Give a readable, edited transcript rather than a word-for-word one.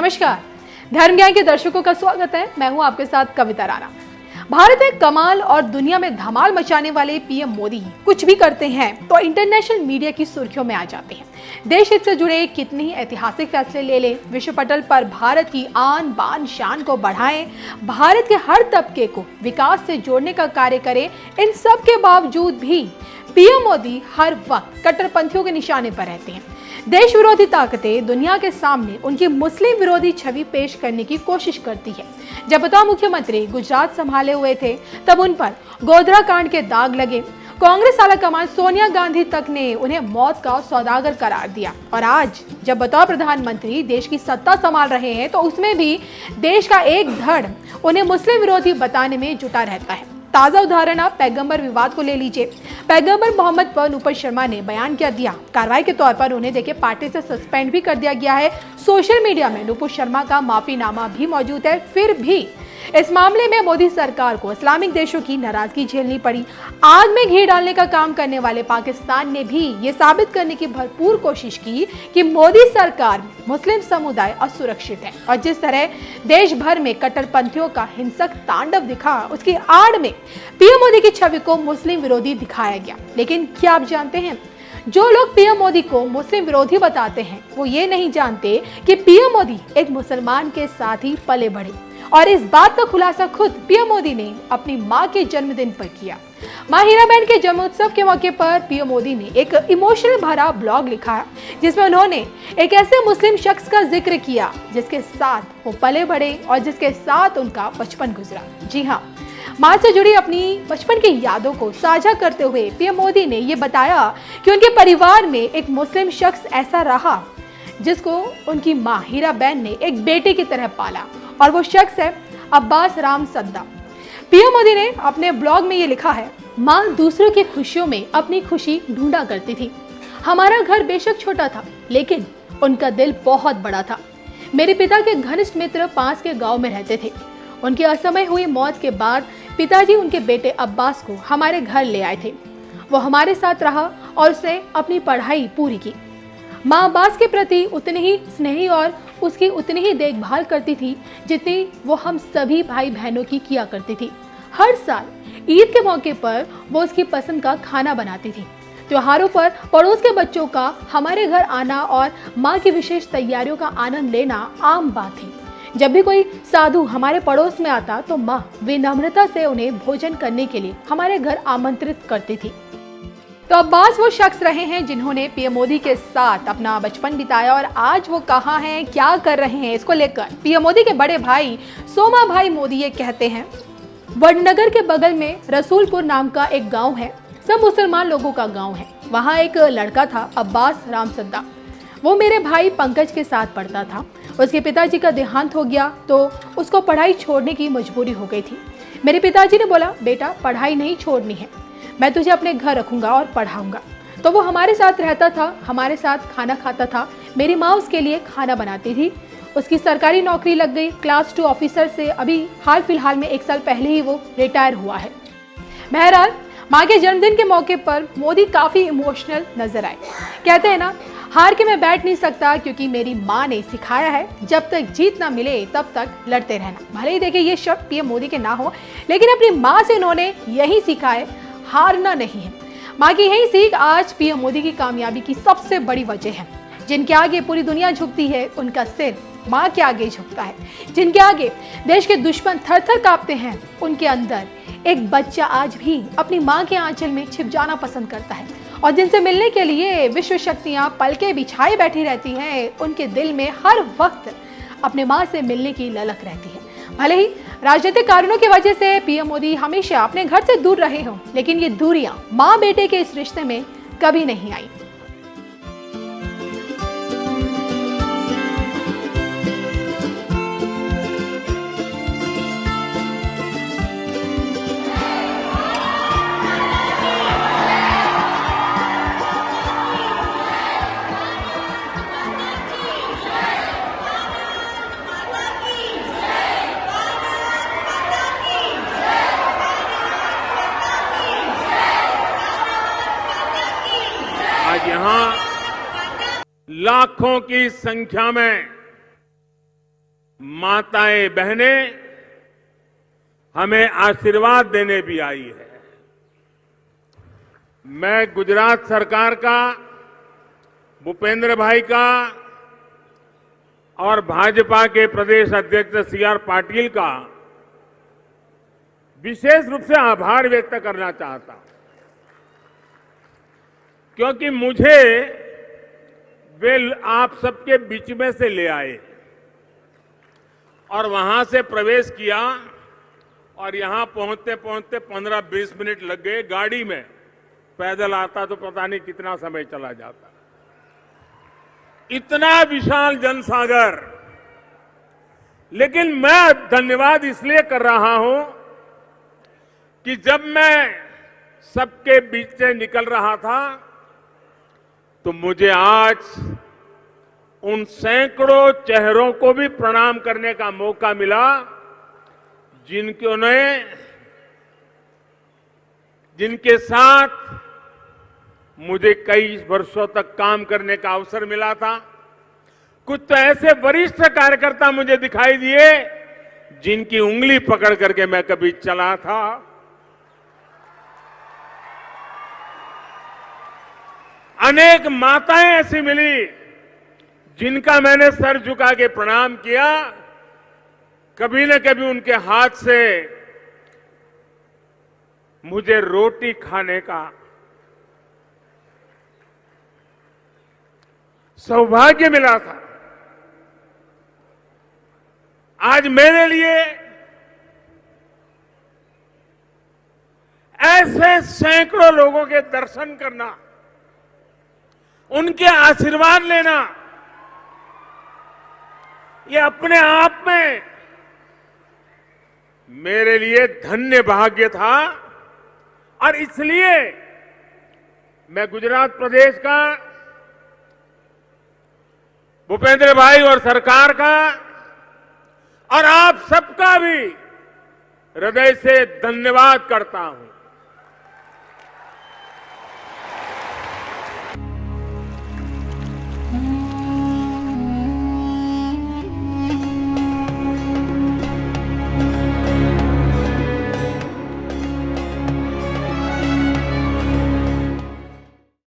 नमस्कार, धर्म ज्ञान के दर्शकों का स्वागत है। मैं हूं आपके साथ कविता राणा। भारत में कमाल और दुनिया में धमाल मचाने वाले पीएम मोदी कुछ भी करते हैं तो इंटरनेशनल मीडिया की सुर्खियों में आ जाते हैं। देश हित से जुड़े कितने ही ऐतिहासिक फैसले ले लें, विश्व पटल पर भारत की आन बान शान को बढ़ाएं, भारत के हर तबके को विकास से जोड़ने का कार्य करें, इन सब के बावजूद भी पीएम मोदी हर वक्त कट्टरपंथियों के निशाने पर रहते हैं। देश विरोधी ताकतें दुनिया के सामने उनकी मुस्लिम विरोधी छवि पेश करने की कोशिश करती है। जब बतौर मुख्यमंत्री गुजरात संभाले हुए थे तब उन पर गोधरा कांड के दाग लगे। कांग्रेस आलाकमान सोनिया गांधी तक ने उन्हें मौत का सौदागर करार दिया और आज जब बतौर प्रधानमंत्री देश की सत्ता संभाल रहे हैं तो उसमें भी देश का एक धड़ उन्हें मुस्लिम विरोधी बताने में जुटा रहता है। ताजा उदाहरण आप पैगंबर विवाद को ले लीजिए। पैगंबर मोहम्मद पर नूपुर शर्मा ने बयान क्या दिया, कार्रवाई के तौर पर उन्हें देखिए पार्टी से सस्पेंड भी कर दिया गया है। सोशल मीडिया में नूपुर शर्मा का माफीनामा भी मौजूद है। फिर भी इस मामले में मोदी सरकार को इस्लामिक देशों की नाराजगी झेलनी पड़ी। आग में घी डालने का काम करने वाले पाकिस्तान ने भी ये साबित करने की भरपूर कोशिश की कि मोदी सरकार में मुस्लिम समुदाय असुरक्षित है और जिस तरह देश भर में कट्टरपंथियों का हिंसक तांडव दिखा, उसकी आड़ में पीएम मोदी की छवि को मुस्लिम विरोधी दिखाया गया। लेकिन क्या आप जानते हैं, जो लोग पीएम मोदी को मुस्लिम विरोधी बताते हैं वो ये नहीं जानते कि पीएम मोदी एक मुसलमान के साथ ही पले बढ़े और इस बात का खुलासा खुद पीएम मोदी ने अपनी मां के जन्मदिन पर किया। मां हीराबेन के जन्मोत्सव के मौके पर पीएम मोदी ने एक इमोशनल भरा ब्लॉग लिखा जिसमें उन्होंने एक ऐसे मुस्लिम शख्स का जिक्र किया जिसके साथ वो पले बढ़े और जिसके साथ उनका बचपन गुजरा। जी हाँ, मां से जुड़ी अपनी बचपन की यादों को साझा करते हुए पीएम मोदी ने ये बताया कि उनके परिवार में एक मुस्लिम शख्स ऐसा रहा जिसको उनकी मां हीराबेन ने एक बेटे की तरह पाला और वो शख्स है अब्बास राम सद्दा। पीएम मोदी ने अपने ब्लॉग में ये लिखा है, मां दूसरों की खुशियों में अपनी खुशी ढूंढा करती थी। हमारा घर बेशक छोटा था लेकिन उनका दिल बहुत बड़ा था। मेरे पिता के घनिष्ठ मित्र पास के गांव में रहते थे। उनकी असमय हुई मौत के बाद पिताजी उनके बेटे अब्बास को हमारे घर ले आए थे। वो हमारे साथ रहा और उसने अपनी पढ़ाई पूरी की। माँ अब्बास के प्रति उतनी ही स्नेही और उसकी उतनी ही देखभाल करती थी जितनी वो हम सभी भाई बहनों की किया करती थी। हर साल ईद के मौके पर वो उसकी पसंद का खाना बनाती थी। त्योहारों पर पड़ोस के बच्चों का हमारे घर आना और माँ की विशेष तैयारियों का आनंद लेना आम बात थी। जब भी कोई साधु हमारे पड़ोस में आता तो माँ विनम्रता से उन्हें भोजन करने के लिए हमारे घर आमंत्रित करती थी। तो अब्बास वो शख्स रहे हैं जिन्होंने पीएम मोदी के साथ अपना बचपन बिताया और आज वो कहाँ हैं, क्या कर रहे हैं, इसको लेकर पीएम मोदी के बड़े भाई सोमा भाई मोदी ये कहते हैं, वडनगर के बगल में रसूलपुर नाम का एक गांव है, सब मुसलमान लोगों का गांव है। वहाँ एक लड़का था अब्बास राम सद्दा। वो मेरे भाई पंकज के साथ पढ़ता था। उसके पिताजी का देहांत हो गया तो उसको पढ़ाई छोड़ने की मजबूरी हो गई थी। मेरे पिताजी ने बोला, बेटा पढ़ाई नहीं छोड़नी है, मैं तुझे अपने घर रखूंगा और पढ़ाऊंगा। तो वो हमारे साथ रहता था, हमारे साथ खाना खाता था। मेरी माँ उसके लिए खाना बनाती थी। उसकी सरकारी नौकरी लग गई। क्लास 2 ऑफिसर से अभी हाल फिलहाल में 1 साल पहले ही वो रिटायर हुआ है। बहरहाल माँ के जन्मदिन के मौके पर मोदी काफ़ी इमोशनल नजर आए। कहते हैं ना, हार के मैं बैठ नहीं सकता क्योंकि मेरी माँ ने सिखाया है जब तक जीत ना मिले तब तक लड़ते रहना। भले ही देखिए ये शब्द पीएम मोदी के ना हो लेकिन अपनी माँ से उन्होंने यही सीखा है, हारना नहीं है। माँ की यही सीख आज पीएम मोदी की कामयाबी की सबसे बड़ी वजह है। जिनके आगे पूरी दुनिया झुकती है उनका सिर माँ के आगे झुकता है। जिनके आगे देश के दुश्मन थर थर कांपते हैं उनके अंदर एक बच्चा आज भी अपनी माँ के आंचल में छिप जाना पसंद करता है और जिनसे मिलने के लिए विश्व शक्तियाँ पलके बिछाए बैठी रहती हैं, उनके दिल में हर वक्त अपने माँ से मिलने की ललक रहती है। भले ही राजनीतिक कारणों की वजह से पीएम मोदी हमेशा अपने घर से दूर रहे हों लेकिन ये दूरियां माँ बेटे के इस रिश्ते में कभी नहीं आई। यहाँ लाखों की संख्या में माताएं बहनें हमें आशीर्वाद देने भी आई है। मैं गुजरात सरकार का, भूपेंद्र भाई का और भाजपा के प्रदेश अध्यक्ष सीआर पाटिल का विशेष रूप से आभार व्यक्त करना चाहता हूं, क्योंकि मुझे वे आप सबके बीच में से ले आए और वहां से प्रवेश किया और यहां पहुंचते पहुंचते 15-20 मिनट लग गए। गाड़ी में पैदल आता तो पता नहीं कितना समय चला जाता। इतना विशाल जनसागर। लेकिन मैं धन्यवाद इसलिए कर रहा हूं कि जब मैं सबके बीच से निकल रहा था तो मुझे आज उन सैकड़ों चेहरों को भी प्रणाम करने का मौका मिला जिनके साथ मुझे कई वर्षों तक काम करने का अवसर मिला था। कुछ तो ऐसे वरिष्ठ कार्यकर्ता मुझे दिखाई दिए जिनकी उंगली पकड़ करके मैं कभी चला था। अनेक माताएं ऐसी मिली जिनका मैंने सर झुका के प्रणाम किया। कभी न कभी उनके हाथ से मुझे रोटी खाने का सौभाग्य मिला था। आज मेरे लिए ऐसे सैकड़ों लोगों के दर्शन करना, उनके आशीर्वाद लेना, ये अपने आप में मेरे लिए धन्य भाग्य था। और इसलिए मैं गुजरात प्रदेश का, भूपेंद्र भाई और सरकार का और आप सबका भी हृदय से धन्यवाद करता हूं।